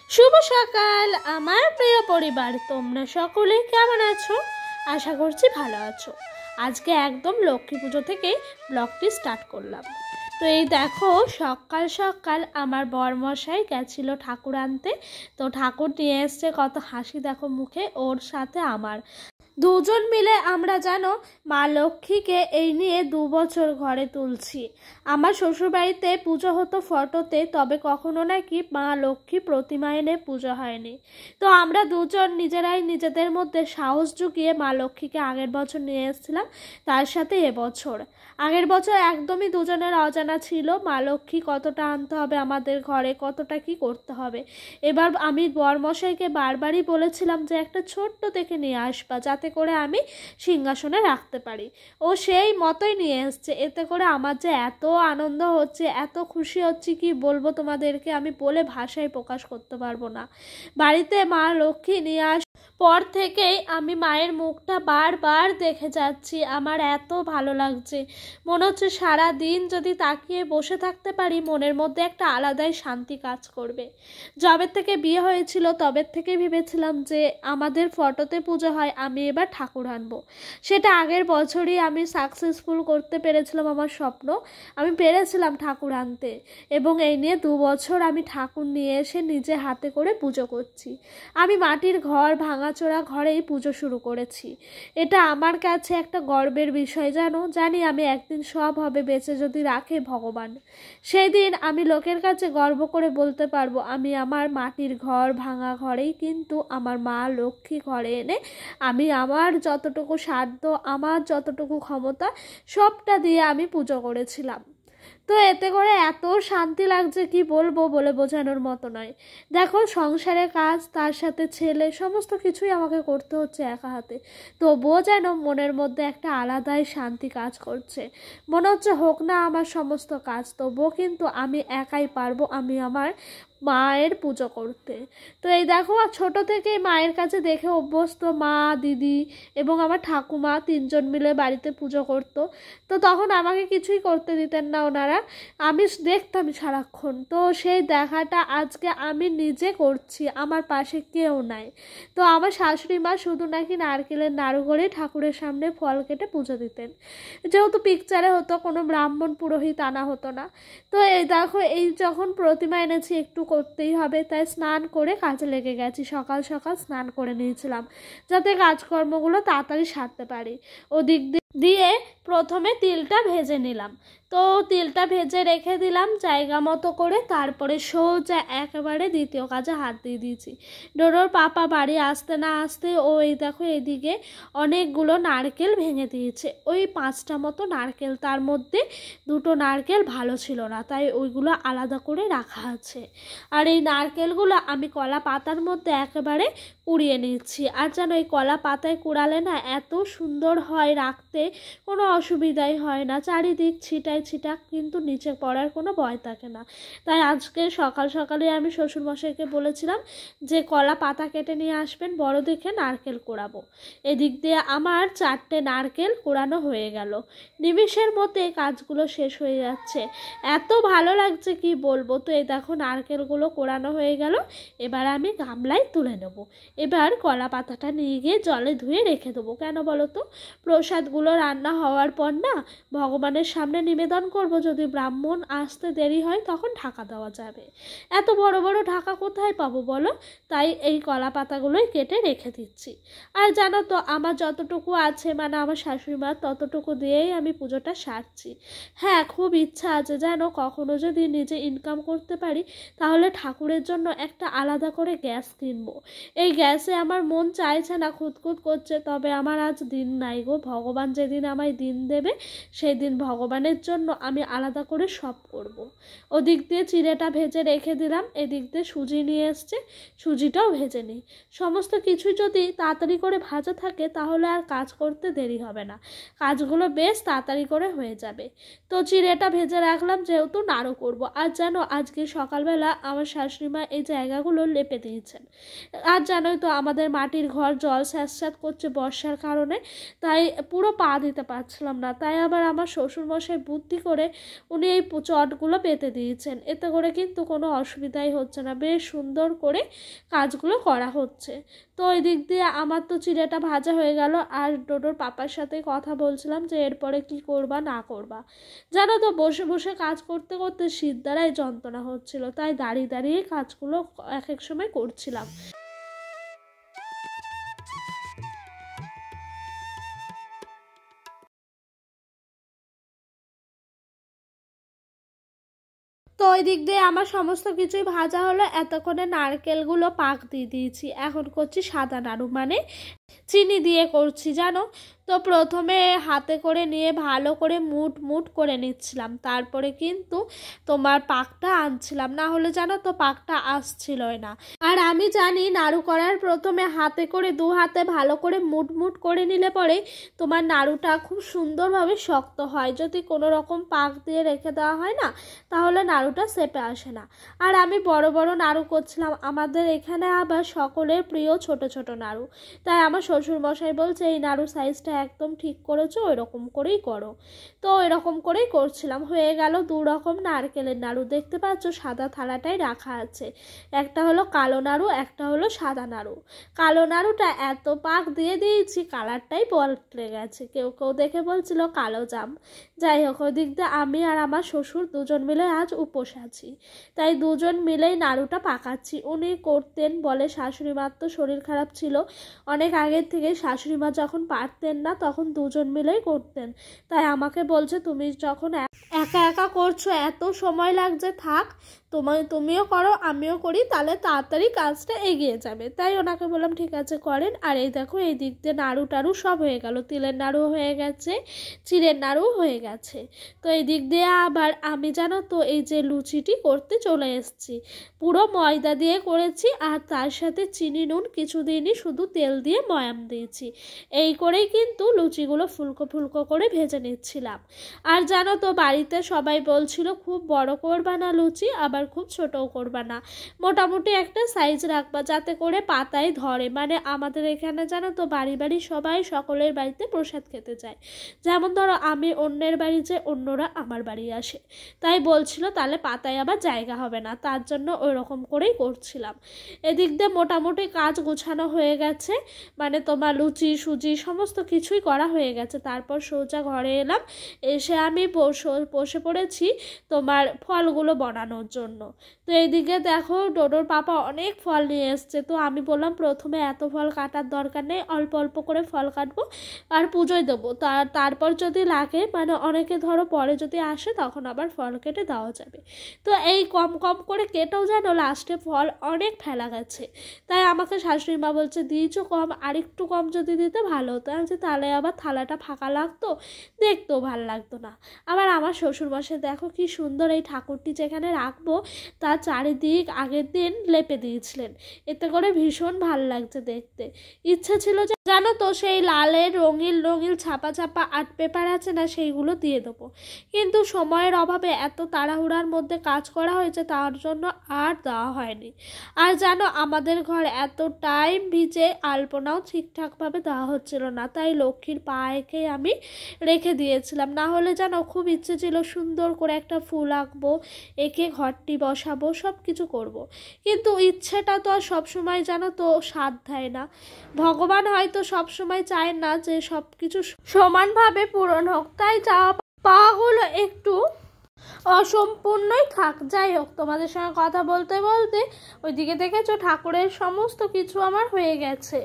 শুভ সকাল আমার প্রিয় পরিবার, তোমরা সকলে কেমন আছো? আশা করছি ভালো আছো। আজকে একদম লক্ষ্মী পুজো থেকে ব্লগটি স্টার্ট করলাম। তো এই দেখো, সকাল সকাল আমার বরমশাই গেছিল ঠাকুর আনতে। তো ঠাকুর নিয়ে এসছে, কত হাসি দেখো মুখে, ওর সাথে আমার দুজন মিলে আমরা যেন মা লক্ষ্মীকে এই নিয়ে 2 বছর ঘরে তুলছি। আমার শ্বশুরবাড়িতে পুজো হতো ফটোতে, তবে কখনো নাকি মা লক্ষ্মী প্রতিমা এনে পুজো হয়নি। তো আমরা দুজন নিজেরাই নিজেদের মধ্যে সাহস জুগিয়ে মা লক্ষ্মীকে আগের বছর নিয়ে এসেছিলাম, তার সাথে এবছর। আগের বছর একদমই দুজনের অজানা ছিল মা লক্ষ্মী কতটা আনতে হবে আমাদের ঘরে, কতটা কি করতে হবে। এবার আমি বরমশাইকে বারবারই বলেছিলাম যে একটা ছোট্ট দেখে নিয়ে আসবা, যাতে করে আমি সিংহাসনে রাখতে পারি। ও সেই মতোই নিয়ে এসছে। এতে করে আমার যে এত আনন্দ হচ্ছে, এত খুশি হচ্ছে, কি বলবো তোমাদেরকে, আমি বলে ভাষায় প্রকাশ করতে পারবো না। বাড়িতে মা লক্ষ্মী নিয়ে পর থেকেই আমি মায়ের মুখটা বারবার দেখে যাচ্ছি। আমার এত ভালো লাগছে, মনে হচ্ছে সারা দিন যদি তাকিয়ে বসে থাকতে পারি, মনের মধ্যে একটা আলাদাই শান্তি কাজ করবে। যবে থেকে বিয়ে হয়েছিল তবে থেকে ভেবেছিলাম যে আমাদের ফটোতে পুজো হয়, আমি এবার ঠাকুর আনবো। সেটা আগের বছরই আমি সাকসেসফুল করতে পেরেছিলাম আমার স্বপ্ন। আমি পেরেছিলাম ঠাকুর আনতে, এবং এই নিয়ে 2 বছর আমি ঠাকুর নিয়ে এসে নিজে হাতে করে পুজো করছি। আমি মাটির ঘর, ভাঙাচোরা ঘরেই পুজো শুরু করেছি। এটা আমার কাছে একটা গর্বের বিষয়, জানি আমি একদিন সব হবে বেঁচে যদি রাখে ভগবান। সেই দিন আমি লোকের কাছে গর্ব করে বলতে পারবো, আমি আমার মাটির ঘর, ভাঙা ঘরেই কিন্তু আমার মা লক্ষ্মী ঘরে এনে আমি আমার যতটুকু সাধ্য, আমার যতটুকু ক্ষমতা, সবটা দিয়ে আমি পুজো করেছিলাম। তো এতে করে এত শান্তি লাগছে, কি বলবো, বলে বোঝানোর মতো নয়। দেখো, সংসারের কাজ, তার সাথে ছেলে, সমস্ত কিছুই আমাকে করতে হচ্ছে একা হাতে। তবুও যেন মনের মধ্যে একটা আলাদাই শান্তি কাজ করছে। মনে হচ্ছে হোক না আমার সমস্ত কাজ, তবুও কিন্তু আমি একাই পারবো আমি আমার মায়ের পুজো করতে। তো এই দেখো, ছোট থেকে মায়ের কাছে দেখে অভ্যস্ত, মা, দিদি এবং আমার ঠাকুমা 3 জন মিলে বাড়িতে পুজো করতো। তো তখন আমাকে কিছুই করতে দিতেন না ওনারা, আমি দেখতাম সারাক্ষণ। তো সেই দেখাটা আজকে আমি নিজে করছি, আমার পাশে কেউ নাই। তো আমার শাশুড়ি মা শুধু নাকি নারকেলের নাড়ু করে ঠাকুরের সামনে ফল কেটে পুজো দিতেন, যেহেতু পিকচারে হতো, কোনো ব্রাহ্মণ পুরোহিত আনা হতো না। তো এই দেখো, এই যখন প্রতিমা এনেছি একটু করতেই হবে, তাই স্নান করে কাজে লেগে গেছি। সকাল সকাল স্নান করে নিয়েছিলাম যাতে কাজকর্মগুলো তাড়াতাড়ি সারতে পারি। ওদিক দিয়ে প্রথমে তিলটা ভেজে নিলাম। তো তিলটা ভেজে রেখে দিলাম জায়গা মতো করে, তারপরে সোজা একেবারে দ্বিতীয় কাজে হাত দিয়ে দিয়েছি। ডোডোর পাপা বাড়ি আসতে না আসতে ও এই দেখো এদিকে অনেকগুলো নারকেল ভেঙে দিয়েছে, ওই 5টা মতো নারকেল। তার মধ্যে 2টো নারকেল ভালো ছিল না, তাই ওইগুলো আলাদা করে রাখা আছে। আর এই নারকেলগুলো আমি কলা পাতার মধ্যে একেবারে কুড়িয়ে নিচ্ছি। আর যেন এই কলা পাতায় কুড়ালে না এত সুন্দর হয় রাখতে, কোনো অসুবিধাই হয় না। চারিদিক ছিটায় ছিটাক, কিন্তু নিচে পড়ার কোনো ভয় থাকে না। তাই আজকে সকাল সকালে আমি শ্বশুরমশাইকে বলেছিলাম যে কলা পাতা কেটে নিয়ে আসবেন, বড় দেখে নারকেল কোড়াবো। এদিক দিয়ে আমার 4টে নারকেল কোড়ানো হয়ে গেল। নিমিষের মধ্যে কাজগুলো শেষ হয়ে যাচ্ছে, এত ভালো লাগছে কি বলবো। তো এই দেখো নারকেলগুলো কোড়ানো হয়ে গেল, এবার আমি গামলায় তুলে নেব। এবার কলা পাতাটা নিয়ে গিয়ে জলে ধুয়ে রেখে দেবো। কেন বলো তো, প্রসাদগুলো রান্না হওয়ার পর না ভগবানের সামনে নিবেদন করব, যদি ব্রাহ্মণ আসতে দেরি হয় তখন ঢাকা দেওয়া যাবে। এত বড় বড় ঢাকা কোথায় পাবো বলো, তাই এই কলা পাতাগুলোই কেটে রেখে দিচ্ছি। আর জানো তো, আমার যতটুকু আছে, মানে আমার শাশুড়ি মা, ততটুকু দিয়েই আমি পুজোটা সারছি। হ্যাঁ, খুব ইচ্ছা আছে যেন কখনো যদি নিজে ইনকাম করতে পারি, তাহলে ঠাকুরের জন্য একটা আলাদা করে গ্যাস কিনবো। এই গ্যাসে আমার মন চাইছে না, খুঁতখুত করছে, তবে আমার আজ দিন নাই গো। ভগবান যেদিন আমায় দিন দেবে, সেই দিন ভগবানের জন্য আমি আলাদা করে সব করব। ওদিক দিয়ে চিড়েটা ভেজে রেখে দিলাম, এদিক দিয়ে সুজি নিয়ে এসছে, সুজিটাও ভেজে নিই। সমস্ত কিছু যদি তাড়াতাড়ি করে ভাজা থাকে তাহলে আর কাজ করতে দেরি হবে না, কাজগুলো বেশ তাড়াতাড়ি করে হয়ে যাবে। তো চিড়েটা ভেজে রাখলাম, যেহেতু নাড়ু করব। আর জানো, আজকে সকালবেলা আমার শাশুড়ি মা এই জায়গাগুলো লেপে দিয়েছেন। আর জানোই তো আমাদের মাটির ঘর জল স্যাঁতস্যাঁত করছে বর্ষার কারণে, তাই পুরো পা দিতে পারছিলাম না। তাই আবার আমার শ্বশুরমশাই বুদ্ধি করে উনি এই চটগুলো পেতে দিয়েছেন। এতে করে কিন্তু কোনো অসুবিধাই হচ্ছে না, বেশ সুন্দর করে কাজগুলো করা হচ্ছে। তো ওই দিক দিয়ে আমার তো চিড়েটা ভাজা হয়ে গেল, আর ডোডোর পাপার সাথে কথা বলছিলাম যে এরপরে কি করবা না করবা। জানো তো বসে বসে কাজ করতে করতে শীত দ্বারাই যন্ত্রণা হচ্ছিল, তাই দাঁড়িয়ে দাঁড়িয়ে কাজগুলো এক এক সময় করছিলাম। তো ওই দিক দিয়ে আমার সমস্ত কিছুই ভাজা হলো। এতক্ষণে নারকেলগুলো পাক দিয়ে দিয়েছি, এখন করছি সাদা নাড়ু, মানে চিনি দিয়ে করছি জানো। তো প্রথমে হাতে করে নিয়ে ভালো করে মুট মুট করে নিচ্ছিলাম, তারপরে কিন্তু তোমার পাকটা আনছিলাম, না হলে জানো তো পাকটা আসছিলই না। আর আমি জানি নাড়ু করার প্রথমে হাতে করে দু হাতে ভালো করে মুট মুট করে নিলে পরে তোমার নাড়ুটা খুব সুন্দরভাবে শক্ত হয়। যদি কোনো রকম পাক দিয়ে রেখে দেওয়া হয় না, তাহলে নাড়ুটা সেপে আসে না। আর আমি বড় বড় নাড়ু করছিলাম, আমাদের এখানে আবার সকলের প্রিয় ছোট ছোট নাড়ু, তাই আমার শ্বশুরমশাই বলছে এই নাড়ু সাইজটা একদম ঠিক করেছো, ওই রকম করেই করো। তো এরকম করেই করছিলাম। হয়ে গেল দু রকম নারকেলের নাড়ু, দেখতে পাচ্ছ সাদা থালাটাই রাখা আছে। একটা হলো কালো নাড়ু, একটা হলো সাদা নাড়ু। কালো নাড়ুটা এত পাক দিয়ে দিয়েছি কালারটাই পাল্টে গেছে, কেউ কেউ দেখে বলছিল কালো জাম। যাই হোক, ওই দিক দিয়ে আমি আর আমার শ্বশুর দুজন মিলে আজ উপোস আছি, তাই দুজন মিলেই নাড়ুটা পাকাচ্ছি। উনি করতেন, বলে শাশুড়ি মার তো শরীর খারাপ ছিল অনেক আগের থেকে, শাশুড়ি মা যখন পারতেন না তখন দুজন মিলেই করতেন। তাই আমাকে বলছে তুমি যখন একা একা করছো এত সময় লাগছে, থাক তুমিও করো আমিও করি, তাহলে তাড়াতাড়ি কাজটা এগিয়ে যাবে। তাই ওনাকে বললাম ঠিক আছে করেন। আর এই দেখো এই দিক দিয়ে নাড়ু টাড়ু সব হয়ে গেল, তিলের নাড়ু হয়ে গেছে, চিড়ের নাড়ু হয়ে গেছে। তো এই দিক দিয়ে আবার আমি জানো তো এই যে লুচিটি করতে চলে এসেছি, পুরো ময়দা দিয়ে করেছি, আর তার সাথে চিনি নুন কিছু দিনই শুধু তেল দিয়ে ময়াম দিয়েছি। এই করেই কিন্তু লুচিগুলো ফুলকো ফুলকো করে ভেজে নিচ্ছিলাম। আর জানো তো বাড়িতে সবাই বলছিল খুব বড় করবা না লুচি, আবার খুব ছোটও করবা না, মোটামুটি একটা সাইজ রাখবা যাতে করে পাতায় ধরে। মানে আমাদের এখানে জানো তো বাড়ি বাড়ি সবাই সকলের বাড়িতে প্রসাদ খেতে যায়, যেমন ধরো আমি অন্যের বাড়ি যে অন্যরা আমার বাড়ি আসে, তাই বলছিল তাহলে পাতায় আবার জায়গা হবে না, তার জন্য ওই রকম করেই করছিলাম। এদিক দিয়ে মোটামুটি কাজ গোছানো হয়ে গেছে, মানে তোমার লুচি সুজি সমস্ত কিছুই করা হয়ে গেছে। তারপর সোজা ঘরে এলাম, এসে আমি বসে পড়েছি তোমার ফলগুলো বানানোর জন্য। তো এইদিকে দেখো ডোডোর পাপা অনেক ফল নিয়ে এসছে, তো আমি বললাম প্রথমে এত ফল কাটার দরকার নেই, অল্প অল্প করে ফল কাটবো আর পুজোয় দেবো, তারপর যদি লাগে মানে অনেকে ধরো পরে যদি আসে তখন আবার ফল কেটে দেওয়া যাবে। তো এই কম কম করে কেটেও যেন লাস্টে ফল অনেক ফেলা গেছে, তাই আমাকে শাশুড়ি মা বলছে দিয়েছো কম, আরেকটু কম যদি দিতে ভালো হতো। আমি যে তাহলে আবার থালাটা ফাঁকা লাগতো, দেখতেও ভালো লাগতো না। আবার আমার শ্বশুরমশাই দেখো কি সুন্দর এই ঠাকুরটি যেখানে রাখবো তার চারিদিক আগের দিন লেপে দিয়েছিলেন, এতে করে ভীষণ ভালো লাগছে দেখতে। ইচ্ছে ছিল যে জানো তো সেই লালের রঙিন রঙিন ছাপা ছাপা আর্ট পেপার আছে না, সেইগুলো দিয়ে দেবো, কিন্তু সময়ের অভাবে এত তাড়াহুড়ার মধ্যে কাজ করা হয়েছে, তার জন্য আর দেওয়া হয়নি। আর জানো আমাদের ঘর এত টাইম ভিজে আলপনাও ঠিকঠাকভাবে দেওয়া হচ্ছিল না, তাই লক্ষ্মীর পায়েকে আমি রেখে দিয়েছিলাম। না হলে জানো খুব ইচ্ছে ছিল সুন্দর করে একটা ফুল আঁকবো, এঁকে ঘরটি বসাবো, সব কিছু করবো, কিন্তু ইচ্ছেটা তো আর সবসময় জানো তো সাধ দেয় না। ভগবান হয়তো সবসময় চায় না যে সব কিছু সমানভাবে পূরণ হোক, তাই চাওয়া পাওয়াগুলো একটু অসম্পূর্ণই থাক। যাই হোক, তোমাদের সঙ্গে কথা বলতে বলতে ওইদিকে দেখেছো ঠাকুরের সমস্ত কিছু আমার হয়ে গেছে।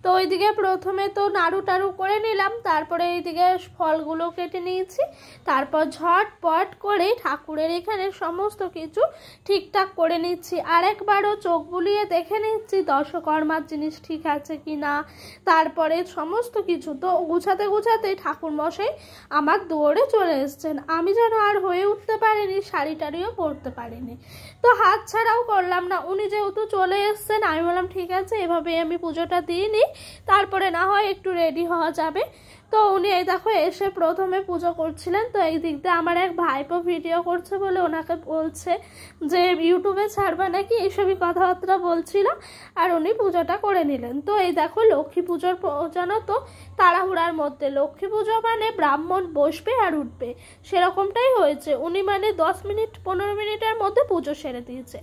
তো ওইদিকে প্রথমে তো নাড়ু টাড়ু করে নিলাম, তারপরে এইদিকে ফলগুলো কেটে নিয়েছি, তারপর ঝটপট করে ঠাকুরের এখানে সমস্ত কিছু ঠিকঠাক করে নিচ্ছি। আরেকবারও চোখ বুলিয়ে দেখে নিচ্ছি দশকর্মার জিনিস ঠিক আছে কি না, তারপরে সমস্ত কিছু। তো গুছাতে গুছাতে ঠাকুর মশাই আমার দুয়ারে চলে এসছেন, আমি যেন আর হয়ে উঠতে পারিনি, শাড়ি টাড়িও পরতে পারিনি, তো হাত ছাড়াও করলাম না। উনি যেহেতু চলে এসছেন আমি বললাম ঠিক আছে এভাবে আমি পুজোটা দিয়ে নিই, তারপরে না হয় একটু রেডি হওয়া যাবে। তো উনি এই দেখো এসে প্রথমে পুজো করছিলেন। তো এই দিক দিয়ে আমার এক ভাইপো ভিডিও করছে বলে ওনাকে বলছে যে ইউটিউবে ছাড়বা নাকি, এইসবই কথাবার্তা বলছিল, আর উনি পুজোটা করে নিলেন। তো এই দেখো লক্ষ্মী পুজোর জানো তো তাড়াহুড়ার মধ্যে, লক্ষ্মী পুজো মানে ব্রাহ্মণ বসবে আর উঠবে, সেরকমটাই হয়েছে। উনি মানে 10 মিনিট 15 মিনিটের মধ্যে পুজো সেরে দিয়েছে।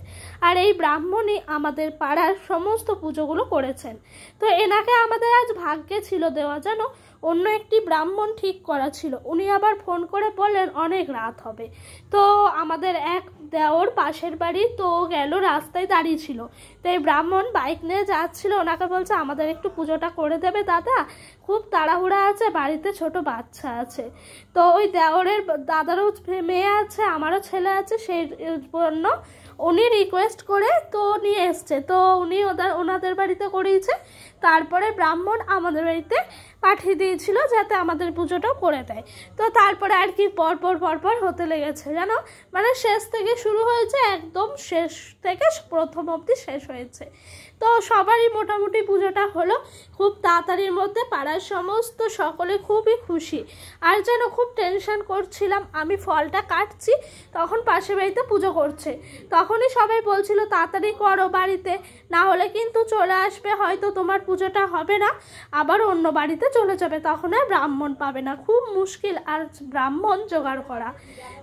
আর এই ব্রাহ্মণই আমাদের পাড়ার সমস্ত পুজোগুলো করেছেন। তো এনাকে আমাদের আজ ভাগ্যে ছিল দেওয়া, জানো, অন্য একটি ব্রাহ্মণ ঠিক করা ছিল। উনি আবার ফোন করে বললেন অনেক রাত হবে। তো আমাদের এক দেওর পাশের বাড়ি, তো গেল, রাস্তায় দাঁড়িয়ে ছিল। তো এই ব্রাহ্মণ বাইক নিয়ে যাচ্ছিল, ওনাকে বলছে আমাদের একটু পুজোটা করে দেবে দাদা, খুব তাড়াহুড়া আছে, বাড়িতে ছোট বাচ্চা আছে। তো ওই দেওরের দাদারও মেয়ে আছে, আমারও ছেলে আছে, সেই জন্য উনি রিকোয়েস্ট করে তো নিয়ে এসছে। তো উনি ওনাদের বাড়িতে করিয়েছে, তারপরে ব্রাহ্মণ আমাদের বাড়িতে পাঠিয়ে দিয়েছিল যাতে আমাদের পুজোটাও করে দেয়। তো তারপরে আর কি পরপর হতে লেগেছে, জানো, মানে শেষ থেকে শুরু হয়েছে, একদম শেষ থেকে প্রথম অবধি শেষ হয়েছে। তো সবারই মোটামুটি পুজোটা হলো খুব তাড়াতাড়ির মধ্যে। পাড়ার সমস্ত সকলে খুবই খুশি। আর যেন খুব টেনশন করছিলাম, আমি ফলটা কাটছি, তখন পাশের বাড়িতে পুজো করছে, তখনই সবাই বলছিল তাড়াতাড়ি করো বাড়িতে, না হলে কিন্তু চলে আসবে, হয়তো তোমার পুজোটা হবে না, আবার অন্য বাড়িতে চলে যাবে, তখন আর ব্রাহ্মণ পাবে না, খুব মুশকিল আর ব্রাহ্মণ জোগাড় করা।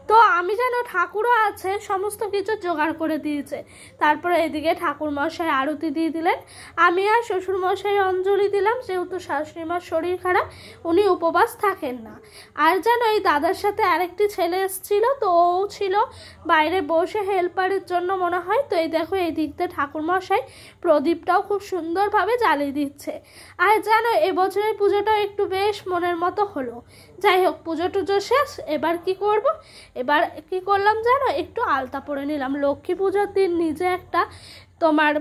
তো আমি যেন ঠাকুরও আছে, সমস্ত কিছু জোগাড় করে দিয়েছে। তারপরে এদিকে ঠাকুর মশাই আরতি দিয়ে দিলেন, আমি আর শ্বশুর মশাই অঞ্জলি দিলাম, যেহেতু শাশুড়ি মার শরীর খারাপ, উনি উপবাস থাকেন না। আর যেন এই দাদার সাথে আরেকটি ছেলে এসেছিল, তো ও ছিল বাইরে বসে হেল্পারের জন্য মনে হয়। তো এই দেখো এই দিক দিয়ে ঠাকুর মশাই প্রদীপটাও খুব সুন্দরভাবে জ্বালিয়ে দিচ্ছে। আর যেন এবছরের পুজোটাও একটু বেশ মনের মতো হলো। যাই হোক, পুজো টুজো শেষ, এবার কি করব, এবার কি করলাম জানো, একটু আলতা পরে নিলাম। লক্ষ্মী পুজোর দিন নিজে একটা তোমার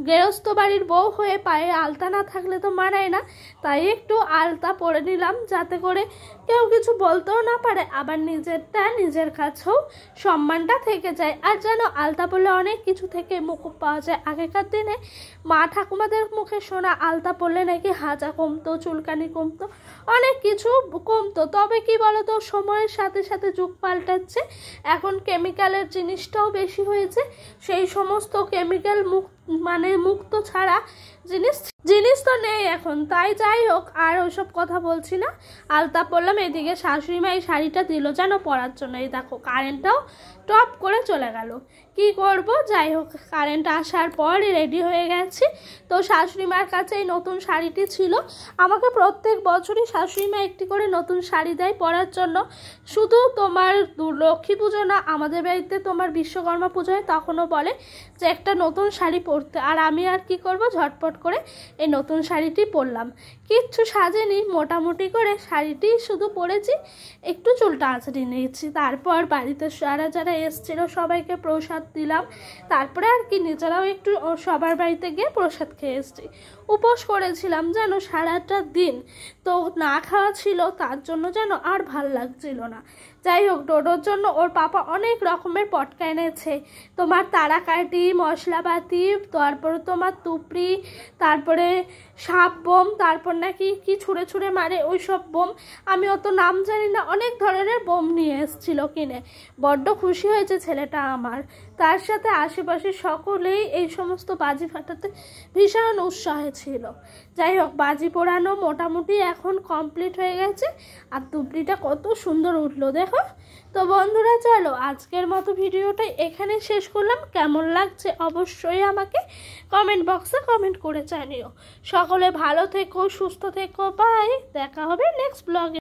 গৃহস্থ বাড়ির বউ হয়ে পায়ে আলতা না থাকলে তো মানায় না, তাই একটু আলতা পরে নিলাম যাতে করে কেউ কিছু বলতেও না পারে, আবার নিজেরটা নিজের কাছেও সম্মানটা থেকে যায়। আর যেন আলতা পরলে অনেক কিছু থেকে মুকুব পাওয়া যায়। আগেকার দিনে মা ঠাকুমাদের মুখে শোনা আলতা পরলে নাকি হাজা কমতো, চুলকানি কমতো, অনেক কিছু কমতো। তবে কি বলতো, সময়ের সাথে সাথে যুগ পাল্টাচ্ছে, এখন কেমিক্যালের জিনিসটাও বেশি হয়েছে, সেই সমস্ত কেমিক্যাল মুক্ত ছাড়া জিনিস তো নেই এখন। তাই যাই হোক, আর ওইসব কথা বলছি না, আলতা পরলাম। এদিকে শাশুড়ি মা এই শাড়িটা দিল যেন পরার জন্য, এই দেখো কারেন্টটাও টপ করে চলে গেল, কি করব। যাই হোক, কারেন্ট আসার পরই রেডি হয়ে গেছি। তো শাশুড়ি মার কাছে এই নতুন শাড়িটি ছিল, আমাকে প্রত্যেক বছরই শাশুড়ি মা একটি করে নতুন শাড়ি দেয় পরার জন্য। শুধু তোমার লক্ষ্মী পুজো না, আমাদের বাড়িতে তোমার বিশ্বকর্মা পুজো হয়, তখনও বলে যে একটা নতুন শাড়ি পরতে। আর আমি আর কি করব, ঝটপট করে এই নতুন শাড়িটি পরলাম, কিচ্ছু সাজেনি, মোটামুটি করে শাড়িটি শুধু পরেছি, একটু চুলটা আঁচড়িয়ে নিয়েছি। তারপর বাড়িতে যারা এসেছিল সবাইকে প্রসাদ দিলাম, তারপরে আর কি নিজেরাও একটু সবার বাড়িতে গিয়ে প্রসাদ খেয়ে এসেছি। উপোস করেছিলাম যেন সারাটা দিন, তো না খাওয়া ছিল, তার জন্য যেন আর ভাল লাগছিল না। যাই হোক, ডোডোর জন্য ওর পাপা অনেক রকমের পটকা এনেছে, তোমার তারাকাঠি, মশলাপাতি, তারপরে তোমার তুপড়ি, তারপরে সাপ বোম, তারপর নাকি কি ছুঁড়ে ছুঁড়ে মারে ওই সব বোম, আমি অত নাম জানি না, অনেক ধরনের বোম নিয়ে এসেছিল কিনে। বড্ড খুশি হয়েছে ছেলেটা আমার। তার সাথে আশেপাশে সকলেই এই সমস্ত বাজি ফাটাতে ভীষণ উৎসাহে ছিল। যাই হোক, বাজি পোড়ানো মোটামুটি এখন কমপ্লিট হয়ে গেছে, আর তুবড়িটা কত সুন্দর উঠলো দেখো। তো বন্ধুরা, চলো আজকের মতো ভিডিওটা এখানে শেষ করলাম। কেমন লাগছে অবশ্যই আমাকে কমেন্ট বক্সে কমেন্ট করে জানিও। সকলে ভালো থেকো, সুস্থ থেকো, বাই, দেখা হবে নেক্সট ব্লগে।